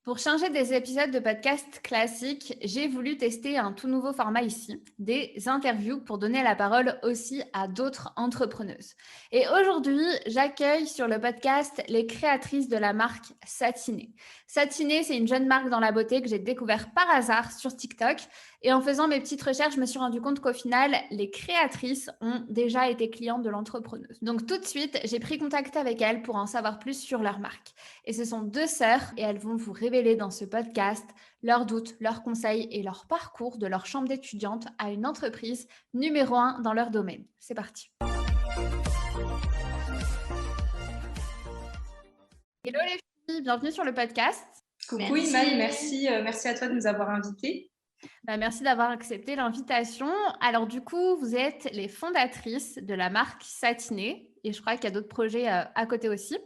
Pour changer des épisodes de podcast classiques, j'ai voulu tester un tout nouveau format ici, des interviews pour donner la parole aussi à d'autres entrepreneuses. Et aujourd'hui, j'accueille sur le podcast les créatrices de la marque Satiné. Satiné, c'est une jeune marque dans la beauté que j'ai découvert par hasard sur TikTok. Et en faisant mes petites recherches, je me suis rendu compte qu'au final, les créatrices ont déjà été clientes de l'entrepreneuse. Donc tout de suite, j'ai pris contact avec elles pour en savoir plus sur leur marque. Et ce sont deux sœurs et elles vont vous révéler dans ce podcast leurs doutes, leurs conseils et leur parcours de leur chambre d'étudiante à une entreprise numéro 1 dans leur domaine. C'est parti. Hello les filles, bienvenue sur le podcast. Coucou Iman, merci à toi de nous avoir invités. Merci d'avoir accepté l'invitation. Alors du coup, vous êtes les fondatrices de la marque Satiné et je crois qu'il y a d'autres projets à côté aussi.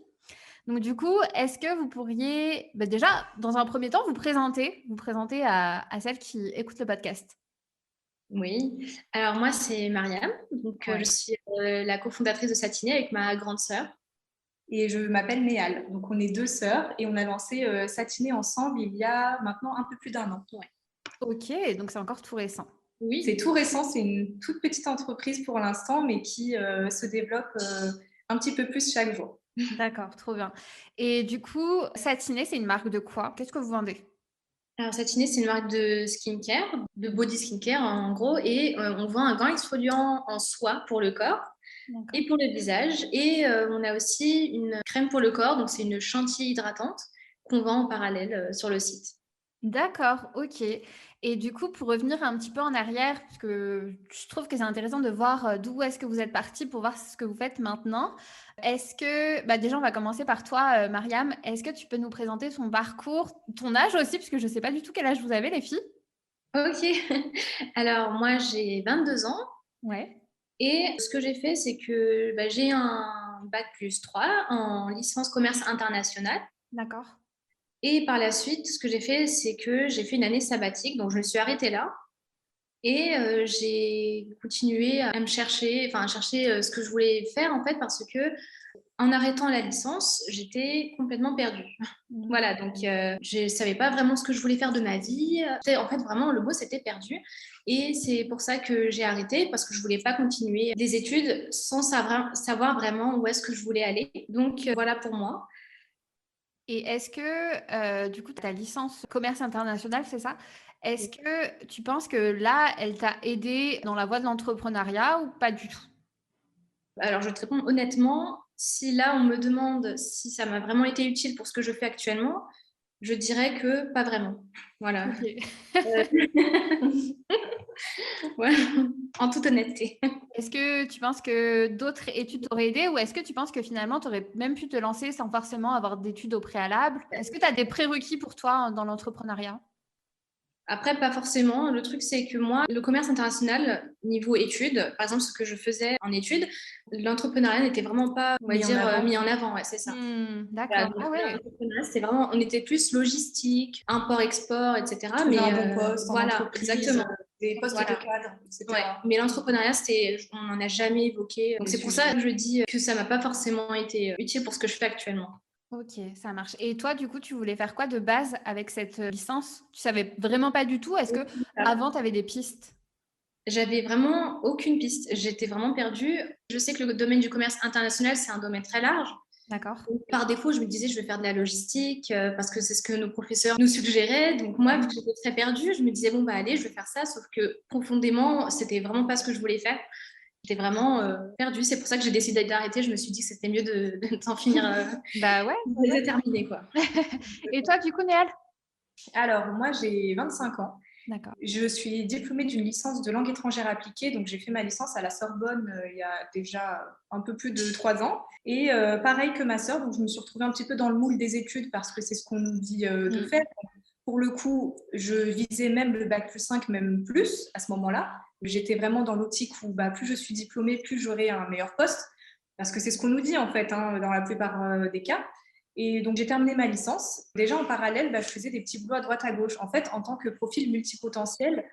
Donc du coup, est-ce que vous pourriez déjà, dans un premier temps, vous présenter à celles qui écoutent le podcast? Oui, alors moi c'est Mariam, je Ouais. suis la cofondatrice de Satiné avec ma grande sœur. Et je m'appelle Néal, donc on est deux sœurs et on a lancé Satiné ensemble il y a maintenant un peu plus d'1 an. Ouais. Ok, donc c'est encore tout récent. Oui, c'est tout récent, c'est une toute petite entreprise pour l'instant, mais qui se développe un petit peu plus chaque jour. D'accord, trop bien. Et du coup, Satiné, c'est une marque de quoi? Qu'est-ce que vous vendez? Alors Satiné, c'est une marque de skincare, de body skincare en gros, et on vend un grand exfoliant en soie pour le corps D'accord. et pour le visage. Et on a aussi une crème pour le corps, donc c'est une chantilly hydratante qu'on vend en parallèle sur le site. D'accord, ok. Et du coup, pour revenir un petit peu en arrière, parce que je trouve que c'est intéressant de voir d'où est-ce que vous êtes parti pour voir ce que vous faites maintenant. Est-ce que, déjà, on va commencer par toi, Mariam. Est-ce que tu peux nous présenter ton parcours, ton âge aussi, parce que je ne sais pas du tout quel âge vous avez, les filles. Ok, alors moi j'ai 22 ans Ouais, et ce que j'ai fait, c'est que j'ai un bac+3 en licence commerce international. d'accord. Et par la suite, ce que j'ai fait, c'est que j'ai fait une année sabbatique, donc je me suis arrêtée là. Et j'ai continué à me chercher, enfin à chercher ce que je voulais faire en fait, parce que en arrêtant la licence, j'étais complètement perdue. Mhm. Voilà, donc je ne savais pas vraiment ce que je voulais faire de ma vie. En fait, vraiment, le mot, c'était perdu. Et c'est pour ça que j'ai arrêté, parce que je ne voulais pas continuer des études sans savoir vraiment où est-ce que je voulais aller. Donc voilà pour moi. Et est-ce que, du coup, ta licence commerce international, c'est ça? Est-ce que tu penses que là, elle t'a aidé dans la voie de l'entrepreneuriat ou pas du tout? Alors, je vais te répondre honnêtement. Si là, on me demande si ça m'a vraiment été utile pour ce que je fais actuellement, je dirais que pas vraiment. Voilà. Ok. Euh, voilà. En toute honnêteté. Est-ce que tu penses que d'autres études t'auraient aidé ou est-ce que tu penses que finalement, tu aurais même pu te lancer sans forcément avoir d'études au préalable? Est-ce que tu as des prérequis pour toi dans l'entrepreneuriat? Après, pas forcément. Le truc, c'est que moi, le commerce international, niveau études, par exemple, ce que je faisais en études, l'entrepreneuriat n'était vraiment pas, on va dire, mis en avant. Ouais, c'est ça. Voilà, D'accord. donc Ah ouais. l'entrepreneuriat, c'était vraiment, on était plus logistique, import-export, etc. Trouver un bon poste en Voilà, entreprise, exactement. des postes Voilà. de cadre, etc. Ouais. Mais l'entrepreneuriat, on n'en a jamais évoqué. Donc c'est pour ça que je dis que ça m'a pas forcément été utile pour ce que je fais actuellement. Ok, ça marche. Et toi, du coup, tu voulais faire quoi de base avec cette licence? Tu savais vraiment pas du tout? Est-ce que avant, tu avais des pistes? J'avais vraiment aucune piste. J'étais vraiment perdue. Je sais que le domaine du commerce international, c'est un domaine très large. D'accord. Donc, par défaut, je me disais, je vais faire de la logistique parce que c'est ce que nos professeurs nous suggéraient. Donc, moi, vu que j'étais très perdue, je me disais, bon, bah, allez, je vais faire ça. Sauf que profondément, c'était vraiment pas ce que je voulais faire. J'étais vraiment perdue. C'est pour ça que j'ai décidé d'arrêter. Je me suis dit que c'était mieux d'en finir Bah ouais. déterminée, quoi. Et toi, du coup, Néal? Alors, moi, j'ai 25 ans. D'accord. Je suis diplômée d'une licence de langue étrangère appliquée. Donc, j'ai fait ma licence à la Sorbonne il y a déjà un peu plus de 3 ans. Et pareil que ma sœur, donc je me suis retrouvée un petit peu dans le moule des études parce que c'est ce qu'on nous dit de faire. Pour le coup, je visais même le bac+5, même plus à ce moment-là. J'étais vraiment dans l'optique où plus je suis diplômée, plus j'aurai un meilleur poste. Parce que c'est ce qu'on nous dit en fait, hein, dans la plupart des cas. Et donc, j'ai terminé ma licence. Déjà, en parallèle, je faisais des petits boulots à droite à gauche. En fait, en tant que profil multipotentiel,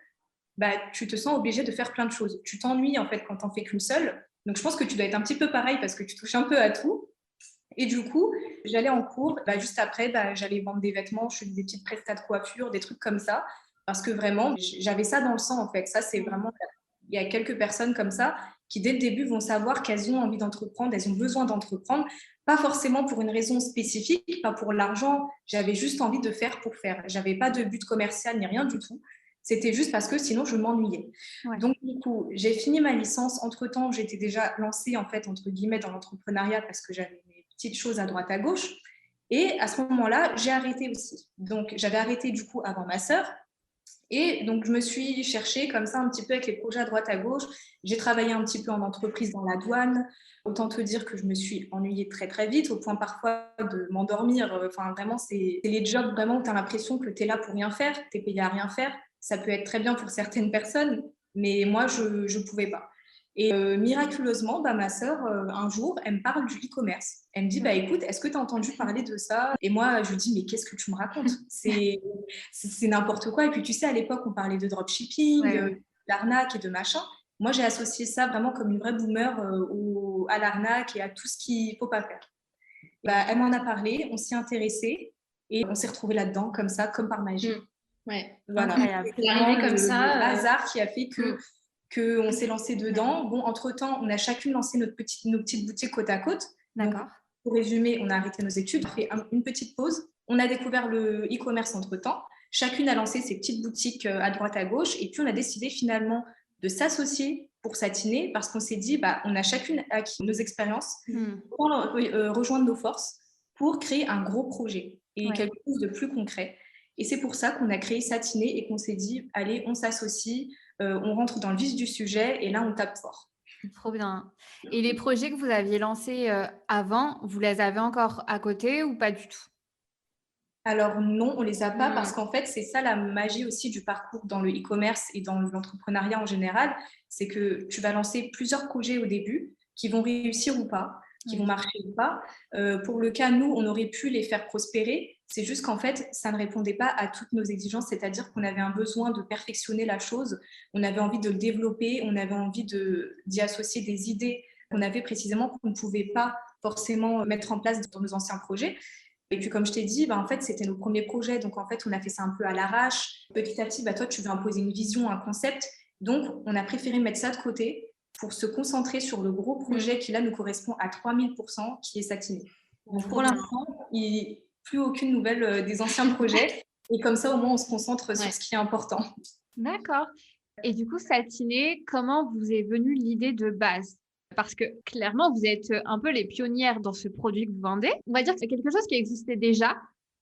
tu te sens obligé de faire plein de choses. Tu t'ennuies en fait quand t'en fais qu'une seule. Donc, je pense que tu dois être un petit peu pareil parce que tu touches un peu à tout. Et du coup, j'allais en cours. Juste après, j'allais vendre des vêtements, je faisais des petites prestats de coiffure, des trucs comme ça. Parce que vraiment, j'avais ça dans le sang, en fait. Ça, c'est vraiment... Il y a quelques personnes comme ça qui, dès le début, vont savoir qu'elles ont envie d'entreprendre, elles ont besoin d'entreprendre. Pas forcément pour une raison spécifique, pas pour l'argent. J'avais juste envie de faire pour faire. J'avais pas de but commercial ni rien du tout. C'était juste parce que sinon, je m'ennuyais. Ouais. Donc, du coup, j'ai fini ma licence. Entre-temps, j'étais déjà lancée, en fait, entre guillemets, dans l'entrepreneuriat parce que j'avais mes petites choses à droite à gauche. Et à ce moment-là, j'ai arrêté aussi. Donc, j'avais arrêté, du coup, avant ma sœur. Et donc, je me suis cherchée comme ça un petit peu avec les projets à droite à gauche. J'ai travaillé un petit peu en entreprise dans la douane. Autant te dire que je me suis ennuyée très, très vite, au point parfois de m'endormir. Enfin, vraiment, c'est les jobs vraiment où tu as l'impression que tu es là pour rien faire, tu es payé à rien faire. Ça peut être très bien pour certaines personnes, mais moi, je ne pouvais pas. Et miraculeusement, ma sœur, un jour, elle me parle du e-commerce. Elle me dit, écoute, est-ce que tu as entendu parler de ça? Et moi, je lui dis, mais qu'est-ce que tu me racontes? C'est n'importe quoi. Et puis, tu sais, à l'époque, on parlait de dropshipping, d'arnaque et de machin. Moi, j'ai associé ça vraiment comme une vraie boomer à l'arnaque et à tout ce qu'il ne faut pas faire. Elle m'en a parlé, on s'y intéressé et on s'est retrouvés là-dedans, comme ça, comme par magie. Ouais. Voilà. C'est arrivé comme ça. Le hasard qui a fait qu'on s'est lancé dedans. Bon, entre-temps, on a chacune lancé nos petites boutiques côte à côte. D'accord. Donc, pour résumer, on a arrêté nos études, on a fait une petite pause. On a découvert le e-commerce entre-temps. Chacune a lancé ses petites boutiques à droite à gauche. Et puis, on a décidé finalement de s'associer pour satiner parce qu'on s'est dit, on a chacune acquis nos expériences pour rejoindre nos forces pour créer un gros projet et quelque chose de plus concret. Et c'est pour ça qu'on a créé Satiner et qu'on s'est dit, allez, on s'associe, on rentre dans le vif du sujet et là, on tape fort. Trop bien. Et les projets que vous aviez lancés avant, vous les avez encore à côté ou pas du tout? Alors non, on ne les a pas parce qu'en fait, c'est ça la magie aussi du parcours dans le e-commerce et dans l'entrepreneuriat en général, c'est que tu vas lancer plusieurs projets au début qui vont réussir ou pas, qui vont marcher ou pas. Pour le cas, nous, on aurait pu les faire prospérer. C'est juste qu'en fait, ça ne répondait pas à toutes nos exigences, c'est-à-dire qu'on avait un besoin de perfectionner la chose, on avait envie de le développer, on avait envie d'y associer des idées qu'on avait précisément qu'on ne pouvait pas forcément mettre en place dans nos anciens projets. Et puis, comme je t'ai dit, en fait, c'était nos premiers projets. Donc, en fait, on a fait ça un peu à l'arrache. Petit à petit, toi, tu veux imposer une vision, un concept. Donc, on a préféré mettre ça de côté pour se concentrer sur le gros projet qui, là, nous correspond à 3000%, qui est Satiner. Donc, pour l'instant, il n'y a plus aucune nouvelle des anciens projets. Et comme ça, au moins, on se concentre sur ce qui est important. D'accord. Et du coup, Satiner, comment vous est venue l'idée de base? Parce que clairement, vous êtes un peu les pionnières dans ce produit que vous vendez. On va dire que c'est quelque chose qui existait déjà.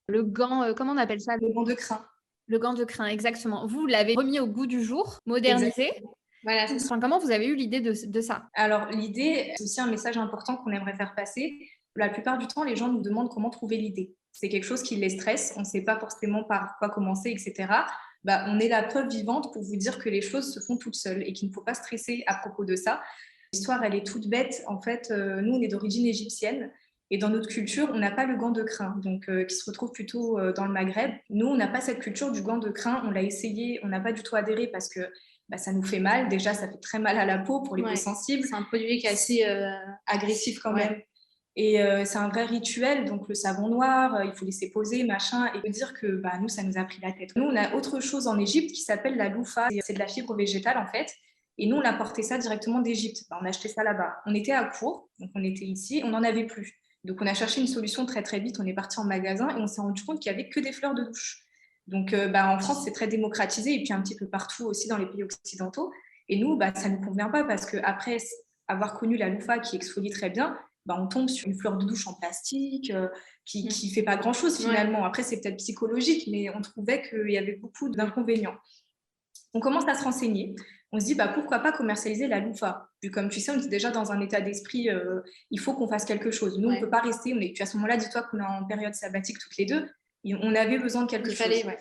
Le gant, comment on appelle ça? Le gant de crin. Le gant de crin, exactement. Vous l'avez remis au goût du jour, modernisé. Exactement. Voilà, c'est ça. Comment vous avez eu l'idée de ça? Alors, l'idée, c'est aussi un message important qu'on aimerait faire passer. La plupart du temps, les gens nous demandent comment trouver l'idée. C'est quelque chose qui les stresse. On ne sait pas forcément par quoi commencer, etc. On est la preuve vivante pour vous dire que les choses se font toutes seules et qu'il ne faut pas stresser à propos de ça. L'histoire, elle est toute bête. En fait, nous, on est d'origine égyptienne. Et dans notre culture, on n'a pas le gant de crin, donc qui se retrouve plutôt dans le Maghreb. Nous, on n'a pas cette culture du gant de crin. On l'a essayé, on n'a pas du tout adhéré parce que ça nous fait mal. Déjà, ça fait très mal à la peau pour les peaux sensibles. C'est un produit qui est assez agressif quand même. Et c'est un vrai rituel. Donc, le savon noir, il faut laisser poser, machin. Et dire que nous, ça nous a pris la tête. Nous, on a autre chose en Égypte qui s'appelle la loufa. C'est de la fibre végétale, en fait. Et nous, on a porté ça directement d'Égypte. On a acheté ça là-bas. On était à court, donc on était ici, on n'en avait plus. Donc, on a cherché une solution très, très vite. On est parti en magasin et on s'est rendu compte qu'il n'y avait que des fleurs de douche. Donc, en France, c'est très démocratisé et puis un petit peu partout aussi dans les pays occidentaux. Et nous, ça ne nous convient pas parce qu'après avoir connu la loufa qui exfolie très bien, on tombe sur une fleur de douche en plastique qui ne fait pas grand-chose finalement. Après, c'est peut-être psychologique, mais on trouvait qu'il y avait beaucoup d'inconvénients. On commence à se renseigner. On se dit, pourquoi pas commercialiser la loufa? Puis comme tu sais, on était déjà dans un état d'esprit, il faut qu'on fasse quelque chose. Nous, on ne peut pas rester. Puis à ce moment-là, dis-toi qu'on est en période sabbatique toutes les deux. Et on avait besoin de quelque chose. Il fallait.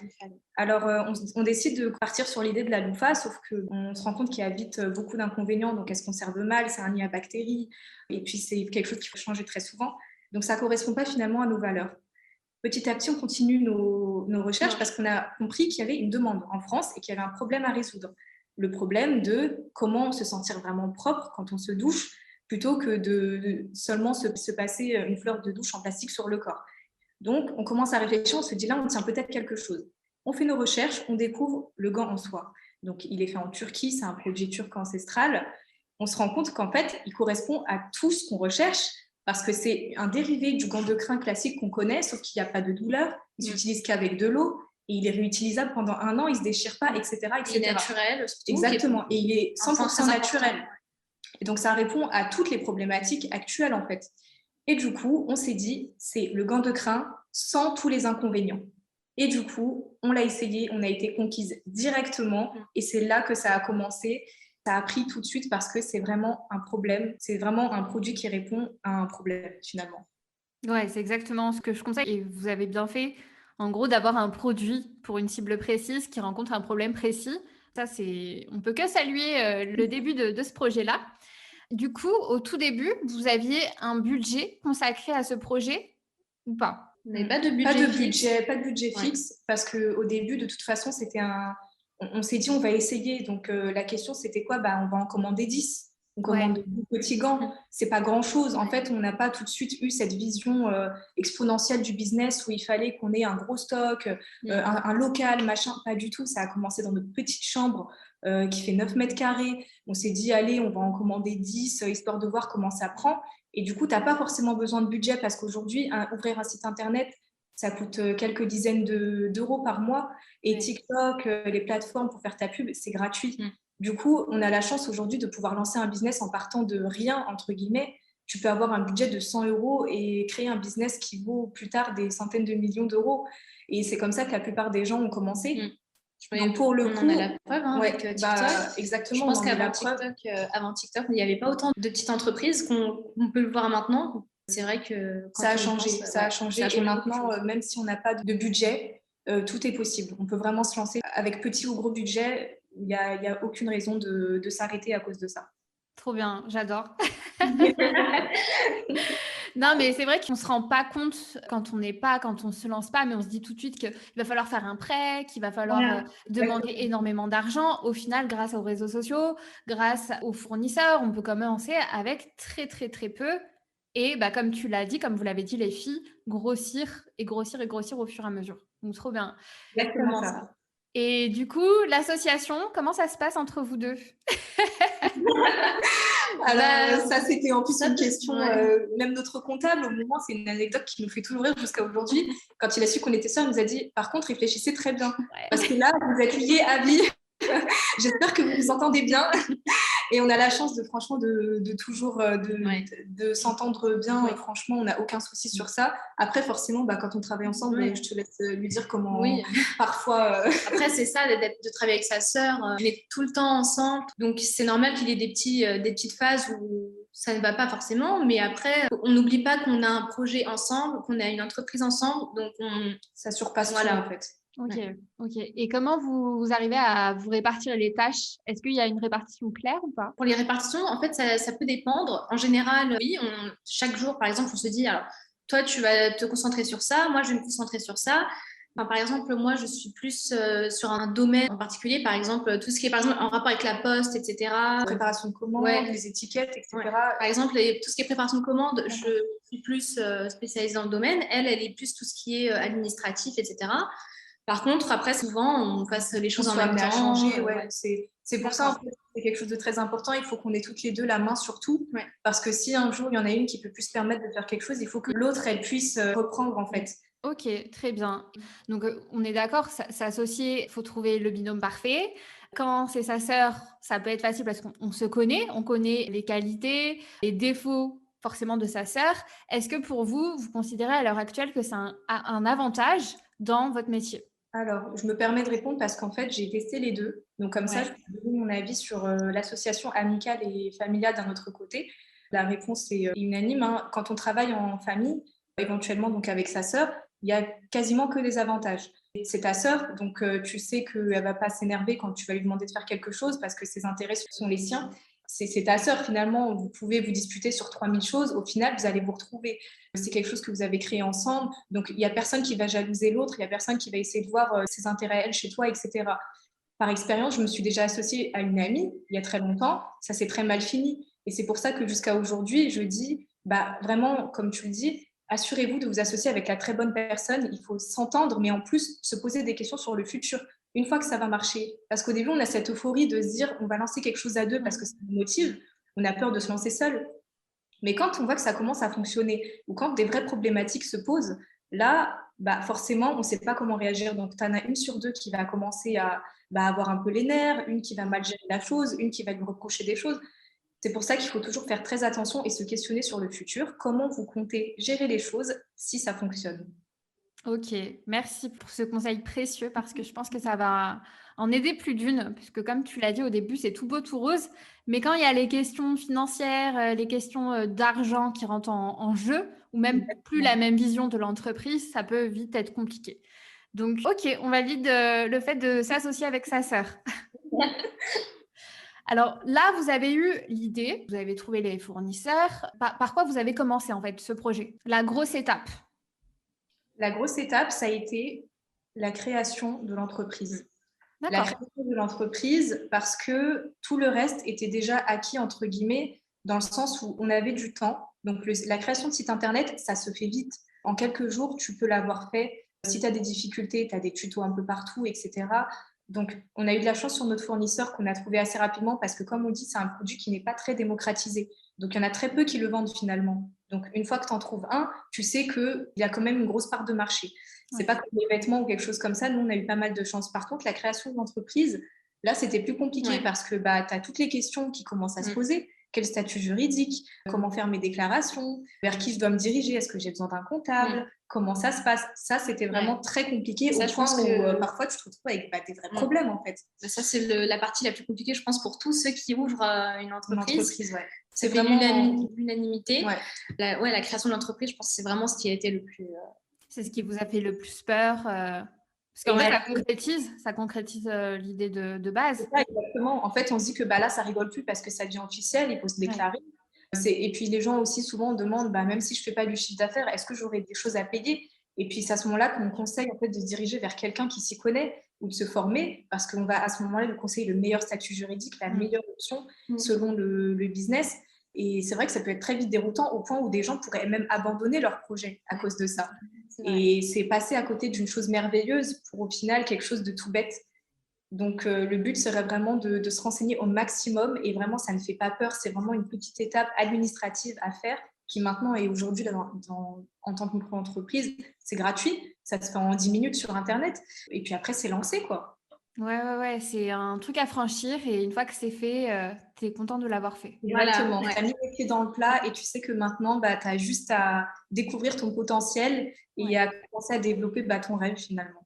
Alors, on décide de partir sur l'idée de la loufa, sauf qu'on se rend compte qu'il y a vite beaucoup d'inconvénients. Donc, elle se conserve mal, c'est un nid à bactéries. Et puis, c'est quelque chose qu'il faut changer très souvent. Donc, ça ne correspond pas finalement à nos valeurs. Petit à petit, on continue nos recherches parce qu'on a compris qu'il y avait une demande en France et qu'il y avait un problème à résoudre. Le problème de comment se sentir vraiment propre quand on se douche, plutôt que de seulement se passer une fleur de douche en plastique sur le corps. Donc, on commence à réfléchir, on se dit là, on tient peut-être quelque chose. On fait nos recherches, on découvre le gant en soi. Donc, il est fait en Turquie, c'est un produit turc ancestral. On se rend compte qu'en fait, il correspond à tout ce qu'on recherche parce que c'est un dérivé du gant de crin classique qu'on connaît, sauf qu'il n'y a pas de douleur, il ne s'utilise qu'avec de l'eau et il est réutilisable pendant 1 an, il ne se déchire pas, etc. Il est naturel, surtout. Exactement, et il est 100% naturel. Et donc, ça répond à toutes les problématiques actuelles, en fait. Et du coup, on s'est dit, c'est le gant de crin sans tous les inconvénients. Et du coup, on l'a essayé, on a été conquise directement et c'est là que ça a commencé. Ça a pris tout de suite parce que c'est vraiment un problème. C'est vraiment un produit qui répond à un problème, finalement. Ouais, c'est exactement ce que je conseille. Et vous avez bien fait, en gros, d'avoir un produit pour une cible précise qui rencontre un problème précis. Ça, on peut que saluer le début de ce projet-là. Du coup, au tout début, vous aviez un budget consacré à ce projet ou pas? On n'avait pas de budget Pas de budget fixe parce qu'au début, de toute façon, on s'est dit on va essayer. Donc, la question, c'était quoi? On va en commander 10. On commande de petits gants. C'est pas grand-chose. En fait, on n'a pas tout de suite eu cette vision exponentielle du business où il fallait qu'on ait un gros stock, un local, machin. Pas du tout. Ça a commencé dans notre petite chambre qui fait 9 mètres carrés. On s'est dit, allez, on va en commander 10 histoire de voir comment ça prend. Et du coup, tu n'as pas forcément besoin de budget parce qu'aujourd'hui, ouvrir un site internet, ça coûte quelques dizaines d'euros par mois. Et TikTok, les plateformes pour faire ta pub, c'est gratuit. Du coup, on a la chance aujourd'hui de pouvoir lancer un business en partant de rien, entre guillemets. Tu peux avoir un budget de 100 euros et créer un business qui vaut plus tard des centaines de millions d'euros. Et c'est comme ça que la plupart des gens ont commencé. Donc pour le coup, on en a la preuve avec TikTok. Exactement. Je pense qu'avant TikTok, il n'y avait pas autant de petites entreprises qu'on peut le voir maintenant. C'est vrai que ça a changé. Et maintenant, même si on n'a pas de budget, tout est possible. On peut vraiment se lancer avec petit ou gros budget. Il n'y a aucune raison de s'arrêter à cause de ça. Trop bien, j'adore. Non, mais c'est vrai qu'on ne se rend pas compte quand on ne se lance pas, mais on se dit tout de suite qu'il va falloir faire un prêt, qu'il va falloir demander énormément d'argent. Au final, grâce aux réseaux sociaux, grâce aux fournisseurs, on peut commencer avec très, très, très peu. Et comme tu l'as dit, comme vous l'avez dit, les filles, grossir au fur et à mesure. Donc, trop bien. Exactement ça. Et du coup, l'association, comment ça se passe entre vous deux? Alors, ça, c'était en plus une question, même notre comptable, au moment, c'est une anecdote qui nous fait toujours rire jusqu'à aujourd'hui. Quand il a su qu'on était sœurs, il nous a dit, par contre, réfléchissez très bien. Parce que là, vous êtes liés à vie. J'espère que vous vous entendez bien. Et on a la chance franchement de toujours de s'entendre bien. Et franchement, on n'a aucun souci sur ça. Après, forcément, quand on travaille ensemble, je te laisse lui dire comment parfois... Après, c'est ça, de travailler avec sa sœur. On est tout le temps ensemble. Donc, c'est normal qu'il y ait des petites phases où ça ne va pas forcément. Mais après, on n'oublie pas qu'on a un projet ensemble, qu'on a une entreprise ensemble. Donc, ça surpasse tout, en fait. Ok. Et comment vous arrivez à vous répartir les tâches? Est-ce qu'il y a une répartition claire ou pas? Pour les répartitions, en fait, ça peut dépendre. En général, oui, chaque jour, par exemple, on se dit, alors, toi, tu vas te concentrer sur ça, moi, je vais me concentrer sur ça. Enfin, par exemple, moi, je suis plus sur un domaine en particulier, par exemple, tout ce qui est, par exemple, en rapport avec la poste, etc. Préparation de commandes, les étiquettes, etc. Par exemple, tout ce qui est préparation de commandes, je suis plus spécialisée dans le domaine. Elle est plus tout ce qui est administratif, etc. Par contre, après, souvent, on fasse les choses en même temps. C'est pour ça, en fait, c'est quelque chose de très important. Il faut qu'on ait toutes les deux la main sur tout. Parce que si un jour, il y en a une qui peut plus se permettre de faire quelque chose, il faut que l'autre, elle puisse reprendre, en fait. Ok, très bien. Donc, on est d'accord, s'associer, il faut trouver le binôme parfait. Quand c'est sa sœur, ça peut être facile parce qu'on se connaît, on connaît les qualités, les défauts forcément de sa sœur. Est-ce que pour vous, vous considérez à l'heure actuelle que c'est un avantage dans votre métier? Alors, je me permets de répondre parce qu'en fait, j'ai testé les deux. Donc, comme ça, je peux donner mon avis sur l'association amicale et familiale d'un autre côté. La réponse est unanime. Quand on travaille en famille, éventuellement donc avec sa sœur, il n'y a quasiment que des avantages. C'est ta sœur, donc tu sais qu'elle ne va pas s'énerver quand tu vas lui demander de faire quelque chose parce que ses intérêts sont les siens. C'est ta sœur, finalement, vous pouvez vous disputer sur 3000 choses. Au final, vous allez vous retrouver. C'est quelque chose que vous avez créé ensemble. Donc, il n'y a personne qui va jalouser l'autre. Il n'y a personne qui va essayer de voir ses intérêts, elle, chez toi, etc. Par expérience, je me suis déjà associée à une amie il y a très longtemps. Ça s'est très mal fini. Et c'est pour ça que jusqu'à aujourd'hui, je dis, vraiment, comme tu le dis, assurez-vous de vous associer avec la très bonne personne. Il faut s'entendre, mais en plus, se poser des questions sur le futur. Une fois que ça va marcher. Parce qu'au début, on a cette euphorie de se dire, on va lancer quelque chose à deux parce que ça nous motive. On a peur de se lancer seul. Mais quand on voit que ça commence à fonctionner ou quand des vraies problématiques se posent, là, forcément, on ne sait pas comment réagir. Donc, tu en as une sur deux qui va commencer à avoir un peu les nerfs, une qui va mal gérer la chose, une qui va lui reprocher des choses. C'est pour ça qu'il faut toujours faire très attention et se questionner sur le futur. Comment vous comptez gérer les choses si ça fonctionne? Ok, merci pour ce conseil précieux parce que je pense que ça va en aider plus d'une, puisque comme tu l'as dit au début, c'est tout beau, tout rose, mais quand il y a les questions financières, les questions d'argent qui rentrent en jeu, ou même plus la même vision de l'entreprise, ça peut vite être compliqué. Donc, ok, on valide le fait de s'associer avec sa sœur. Alors là, vous avez eu l'idée, vous avez trouvé les fournisseurs. Par quoi vous avez commencé en fait ce projet? La grosse étape. La grosse étape, ça a été la création de l'entreprise. La D'accord. création de l'entreprise parce que tout le reste était déjà acquis, entre guillemets, dans le sens où on avait du temps. Donc, la création de site internet, ça se fait vite. En quelques jours, tu peux l'avoir fait. Si tu as des difficultés, tu as des tutos un peu partout, etc. Donc, on a eu de la chance sur notre fournisseur qu'on a trouvé assez rapidement parce que, comme on dit, c'est un produit qui n'est pas très démocratisé. Donc, il y en a très peu qui le vendent finalement. Donc, une fois que tu en trouves un, tu sais qu'il y a quand même une grosse part de marché. C'est pas comme les vêtements ou quelque chose comme ça. Nous, on a eu pas mal de chance. Par contre, la création de l'entreprise, là, c'était plus compliqué parce que tu as toutes les questions qui commencent à se poser. Quel statut juridique? Comment faire mes déclarations? Vers qui je dois me diriger? Est-ce que j'ai besoin d'un comptable? Comment ça se passe? Ça, c'était vraiment très compliqué au point où parfois tu te retrouves avec des vrais problèmes en fait. Ça, c'est la partie la plus compliquée, je pense, pour tous ceux qui ouvrent une entreprise. C'est vraiment l'unanimité. La création de l'entreprise, je pense que c'est vraiment ce qui a été le plus... C'est ce qui vous a fait le plus peur parce qu'en fait, ça concrétise l'idée de base. C'est ça, exactement. En fait, on se dit que là, ça rigole plus parce que ça devient officiel, il faut se déclarer. Et puis, les gens aussi, souvent, demandent, même si je ne fais pas du chiffre d'affaires, est-ce que j'aurai des choses à payer? Et puis, c'est à ce moment-là qu'on conseille en fait, de se diriger vers quelqu'un qui s'y connaît ou de se former parce qu'on va à ce moment-là lui conseiller le meilleur statut juridique, la meilleure option selon le business. Et c'est vrai que ça peut être très vite déroutant au point où des gens pourraient même abandonner leur projet à cause de ça. Et c'est passer à côté d'une chose merveilleuse pour au final quelque chose de tout bête. Donc le but serait vraiment de se renseigner au maximum et vraiment ça ne fait pas peur, c'est vraiment une petite étape administrative à faire qui maintenant est aujourd'hui en tant que micro-entreprise, c'est gratuit, ça se fait en 10 minutes sur internet et puis après c'est lancé quoi. Ouais, c'est un truc à franchir et une fois que c'est fait, tu es content de l'avoir fait. Exactement, tu as mis les pieds dans le plat et tu sais que maintenant, tu as juste à découvrir ton potentiel et à commencer à développer ton rêve finalement.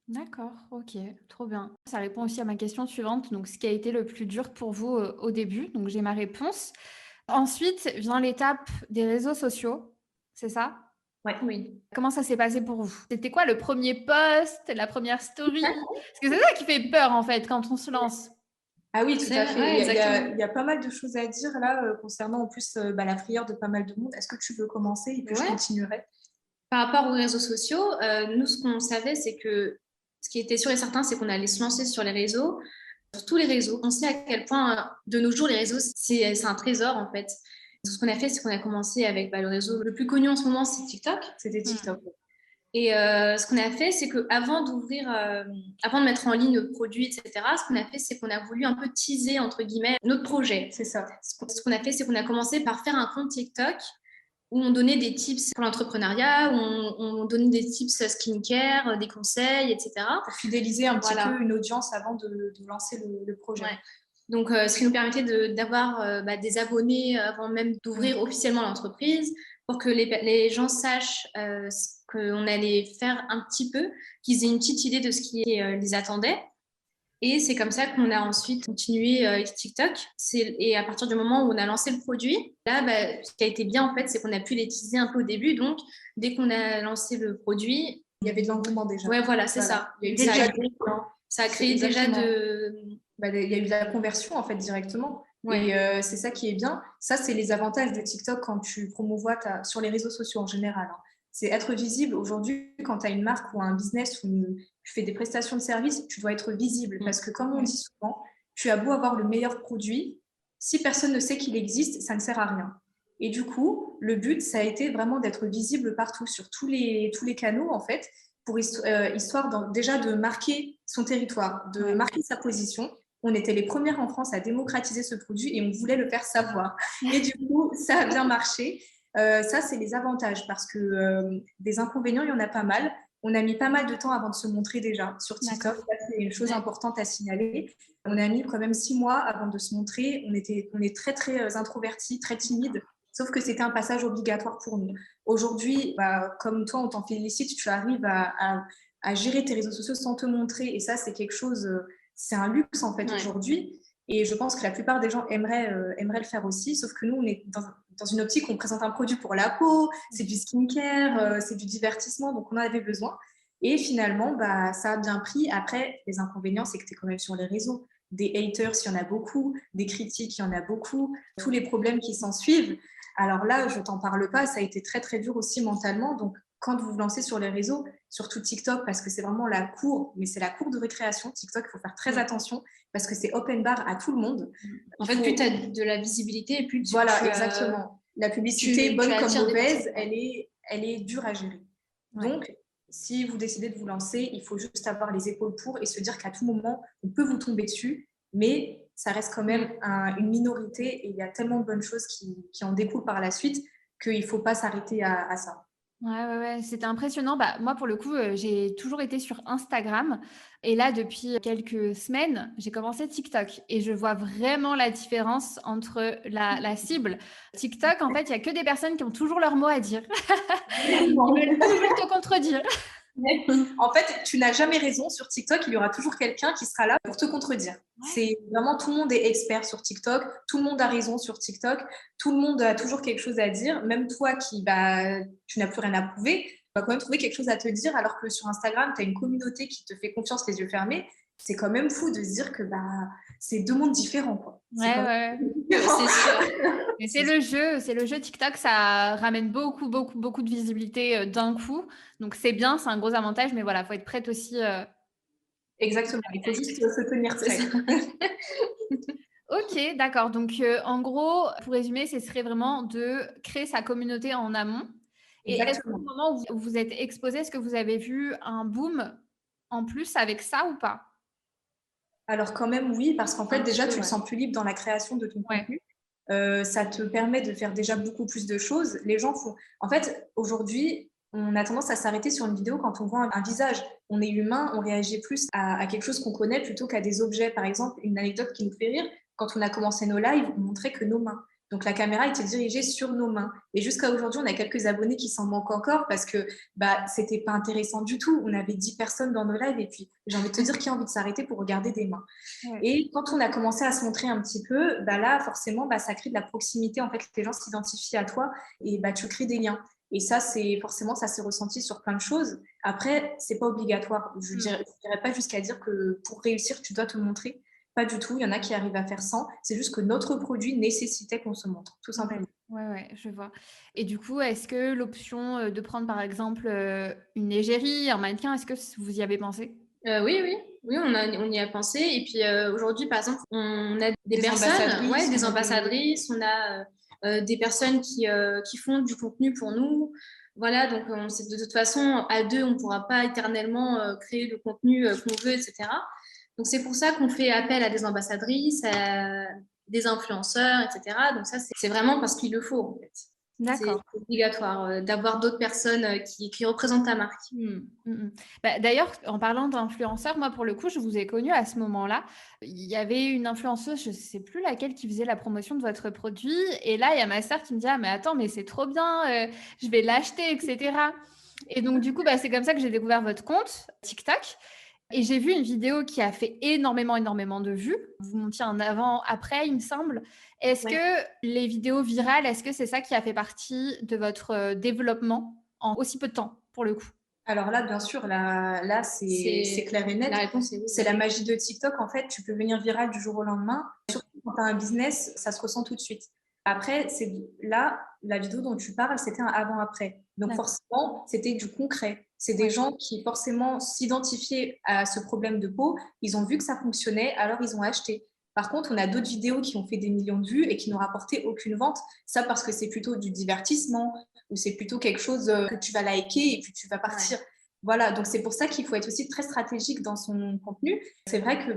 D'accord, ok, trop bien. Ça répond aussi à ma question suivante, donc ce qui a été le plus dur pour vous au début, donc j'ai ma réponse. Ensuite vient l'étape des réseaux sociaux, c'est ça? Oui. Comment ça s'est passé pour vous? C'était quoi le premier post, la première story? Parce que c'est ça qui fait peur en fait quand on se lance. Ah oui, tout à fait. Il y a pas mal de choses à dire là concernant en plus la frayeur de pas mal de monde. Est-ce que tu veux commencer et puis je continuerai? Par rapport aux réseaux sociaux, nous, ce qu'on savait, c'est que ce qui était sûr et certain, c'est qu'on allait se lancer sur les réseaux, sur tous les réseaux. On sait à quel point, de nos jours, les réseaux, c'est un trésor en fait. Ce qu'on a fait, c'est qu'on a commencé avec le réseau le plus connu en ce moment, c'est TikTok. C'était TikTok. Et ce qu'on a fait, c'est qu'avant avant de mettre en ligne notre produit, etc., ce qu'on a fait, c'est qu'on a voulu un peu teaser, entre guillemets, notre projet. C'est ça. Ce qu'on a fait, c'est qu'on a commencé par faire un compte TikTok où on donnait des tips pour l'entrepreneuriat, où on donnait des tips skincare, des conseils, etc. Pour fidéliser un petit peu une audience avant de lancer le projet. Ouais. Donc, ce qui nous permettait d'avoir des abonnés avant même d'ouvrir officiellement l'entreprise, pour que les gens sachent ce qu'on allait faire un petit peu, qu'ils aient une petite idée de ce qui les attendait. Et c'est comme ça qu'on a ensuite continué avec TikTok. Et à partir du moment où on a lancé le produit, là, ce qui a été bien, en fait, c'est qu'on a pu les teaser un peu au début. Donc, dès qu'on a lancé le produit... Il y avait de l'engouement déjà. Ouais, voilà, c'est ça. Il y a eu ça a créé déjà de... il y a eu de la conversion, en fait, directement. Ouais. Et c'est ça qui est bien. Ça, c'est les avantages de TikTok quand tu promouvois sur les réseaux sociaux en général. C'est être visible. Aujourd'hui, quand tu as une marque ou un business où tu fais des prestations de services, tu dois être visible. Parce que comme on dit souvent, tu as beau avoir le meilleur produit, Si personne ne sait qu'il existe, ça ne sert à rien. Et du coup, le but, ça a été vraiment d'être visible partout, sur tous les canaux, en fait, pour histoire déjà de marquer son territoire, de marquer sa position. On était les premières en France à démocratiser ce produit et on voulait le faire savoir. Et du coup, ça a bien marché. Ça, c'est les avantages parce que des inconvénients, il y en a pas mal. On a mis pas mal de temps avant de se montrer déjà sur TikTok. Ça, c'est une chose importante à signaler. On a mis quand même 6 mois avant de se montrer. On est très, très introvertis, très timides. Sauf que c'était un passage obligatoire pour nous. Aujourd'hui, comme toi, on t'en félicite, tu arrives à gérer tes réseaux sociaux sans te montrer. Et ça, c'est quelque chose, c'est un luxe en fait aujourd'hui. Et je pense que la plupart des gens aimeraient le faire aussi. Sauf que nous, on est dans une optique où on présente un produit pour la peau, c'est du skincare, c'est du divertissement, donc on en avait besoin. Et finalement, ça a bien pris. Après, les inconvénients, c'est que tu es quand même sur les réseaux. Des haters, il y en a beaucoup. Des critiques, il y en a beaucoup. Tous les problèmes qui s'en suivent. Alors là, je t'en parle pas, ça a été très, très dur aussi mentalement. Donc, quand vous vous lancez sur les réseaux, surtout TikTok, parce que c'est vraiment la cour, mais c'est la cour de récréation. TikTok, il faut faire très attention parce que c'est open bar à tout le monde. En fait, plus tu as de la visibilité, plus tu... Voilà, exactement. La publicité, bonne comme mauvaise, elle est dure à gérer. Donc, si vous décidez de vous lancer, il faut juste avoir les épaules pour et se dire qu'à tout moment, on peut vous tomber dessus, mais ça reste quand même une minorité et il y a tellement de bonnes choses qui en découlent par la suite qu'il ne faut pas s'arrêter à ça. Ouais, c'était impressionnant. Moi, pour le coup, j'ai toujours été sur Instagram. Et là, depuis quelques semaines, j'ai commencé TikTok. Et je vois vraiment la différence entre la cible. TikTok, en fait, il n'y a que des personnes qui ont toujours leur mot à dire. Ils veulent toujours te contredire. En fait, tu n'as jamais raison sur TikTok, il y aura toujours quelqu'un qui sera là pour te contredire. C'est vraiment, tout le monde est expert sur TikTok, tout le monde a raison sur TikTok, tout le monde a toujours quelque chose à dire, même toi qui tu n'as plus rien à prouver, tu vas quand même trouver quelque chose à te dire, alors que sur Instagram, tu as une communauté qui te fait confiance les yeux fermés. C'est quand même fou de se dire que c'est deux mondes différents, quoi. C'est sûr. Mais c'est le jeu TikTok, ça ramène beaucoup de visibilité d'un coup. Donc c'est bien, c'est un gros avantage, mais voilà, il faut être prête aussi. Exactement, il faut juste se tenir prêt. Ok, d'accord. Donc en gros, pour résumer, ce serait vraiment de créer sa communauté en amont. Et est-ce qu'au moment où vous êtes exposé, est-ce que vous avez vu un boom en plus avec ça ou pas? Alors quand même oui, parce qu'en fait déjà tu te sens plus libre dans la création de ton contenu. Ça te permet de faire déjà beaucoup plus de choses. Les gens font... En fait, aujourd'hui, on a tendance à s'arrêter sur une vidéo quand on voit un visage. On est humain, on réagit plus à quelque chose qu'on connaît plutôt qu'à des objets. Par exemple, une anecdote qui nous fait rire, quand on a commencé nos lives, on montrait que nos mains. Donc la caméra était dirigée sur nos mains. Et jusqu'à aujourd'hui, on a quelques abonnés qui s'en manquent encore parce que c'était pas intéressant du tout. On avait 10 personnes dans nos lives et puis j'ai envie de te dire qui a envie de s'arrêter pour regarder des mains. Et quand on a commencé à se montrer un petit peu, là forcément ça crée de la proximité. En fait, les gens s'identifient à toi et tu crées des liens. Et ça, forcément, ça s'est ressenti sur plein de choses. Après, c'est pas obligatoire. Je dirais pas jusqu'à dire que pour réussir, tu dois te montrer. Pas du tout, il y en a qui arrivent à faire sans. C'est juste que notre produit nécessitait qu'on se montre, tout simplement. Ouais, je vois. Et du coup, est-ce que l'option de prendre par exemple une égérie, un mannequin, est-ce que vous y avez pensé? Oui, on y a pensé. Et puis aujourd'hui, par exemple, on a des ambassadrices, on a des personnes qui font du contenu pour nous. Voilà, donc on sait de toute façon, à deux, on ne pourra pas éternellement créer le contenu qu'on veut, etc. Donc c'est pour ça qu'on fait appel à des ambassadrices, à des influenceurs, etc. Donc ça, c'est vraiment parce qu'il le faut, en fait. D'accord. C'est obligatoire d'avoir d'autres personnes qui représentent ta marque. D'ailleurs, en parlant d'influenceurs, moi, pour le coup, je vous ai connu à ce moment-là. Il y avait une influenceuse, je ne sais plus laquelle, qui faisait la promotion de votre produit. Et là, il y a ma sœur qui me dit « Ah, mais attends, mais c'est trop bien, je vais l'acheter, etc. » Et donc, du coup, c'est comme ça que j'ai découvert votre compte TikTok. Et j'ai vu une vidéo qui a fait énormément de vues. Vous montiez un avant-après, il me semble. Est-ce que les vidéos virales, est-ce que c'est ça qui a fait partie de votre développement en aussi peu de temps, pour le coup? Alors là, bien sûr, là c'est clair et net. La réponse est oui. C'est la magie de TikTok. En fait, tu peux venir viral du jour au lendemain. Surtout quand tu as un business, ça se ressent tout de suite. Après, là, la vidéo dont tu parles, c'était un avant-après. Donc forcément, c'était du concret. C'est des gens qui forcément s'identifiaient à ce problème de peau. Ils ont vu que ça fonctionnait, alors ils ont acheté. Par contre, on a d'autres vidéos qui ont fait des millions de vues et qui n'ont rapporté aucune vente. Ça parce que c'est plutôt du divertissement ou c'est plutôt quelque chose que tu vas liker et puis tu vas partir. Ouais. Voilà, donc c'est pour ça qu'il faut être aussi très stratégique dans son contenu. C'est vrai que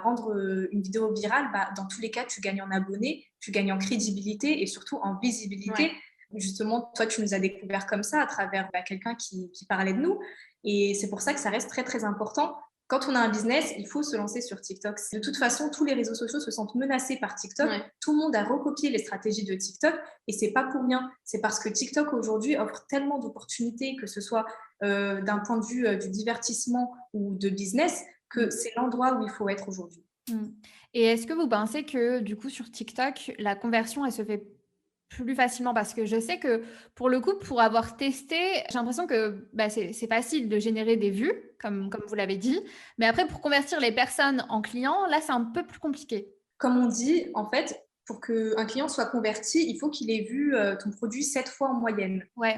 rendre une vidéo virale, dans tous les cas, tu gagnes en abonnés, tu gagnes en crédibilité et surtout en visibilité. Ouais. Justement, toi, tu nous as découvert comme ça à travers quelqu'un qui parlait de nous. Et c'est pour ça que ça reste très, très important. Quand on a un business, il faut se lancer sur TikTok. De toute façon, tous les réseaux sociaux se sentent menacés par TikTok. Ouais. Tout le monde a recopié les stratégies de TikTok et c'est pas pour rien. C'est parce que TikTok aujourd'hui offre tellement d'opportunités, que ce soit d'un point de vue du divertissement ou de business, que c'est l'endroit où il faut être aujourd'hui. Et est-ce que vous pensez que du coup sur TikTok, la conversion, elle se fait plus facilement? Parce que je sais que pour le coup, pour avoir testé, j'ai l'impression que c'est facile de générer des vues, comme vous l'avez dit. Mais après, pour convertir les personnes en clients, là, c'est un peu plus compliqué. Comme on dit, en fait, pour qu'un client soit converti, il faut qu'il ait vu ton produit 7 fois en moyenne. Ouais.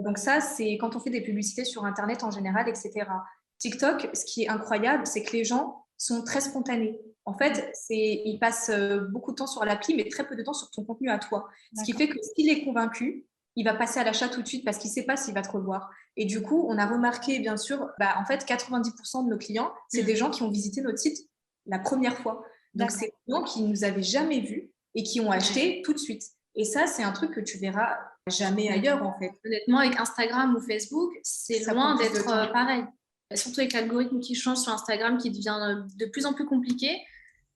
Donc ça, c'est quand on fait des publicités sur Internet en général, etc. TikTok, ce qui est incroyable, c'est que les gens sont très spontanés. En fait, ils passent beaucoup de temps sur l'appli, mais très peu de temps sur ton contenu à toi. Ce qui fait que s'il est convaincu, il va passer à l'achat tout de suite parce qu'il ne sait pas s'il va te revoir. Et du coup, on a remarqué, bien sûr, en fait, 90% de nos clients, c'est des gens qui ont visité notre site la première fois. Donc, c'est des gens qui ne nous avaient jamais vus et qui ont acheté tout de suite. Et ça, c'est un truc que tu verras jamais ailleurs, en fait. Honnêtement, avec Instagram ou Facebook, c'est loin d'être pareil. Surtout avec l'algorithme qui change sur Instagram, qui devient de plus en plus compliqué.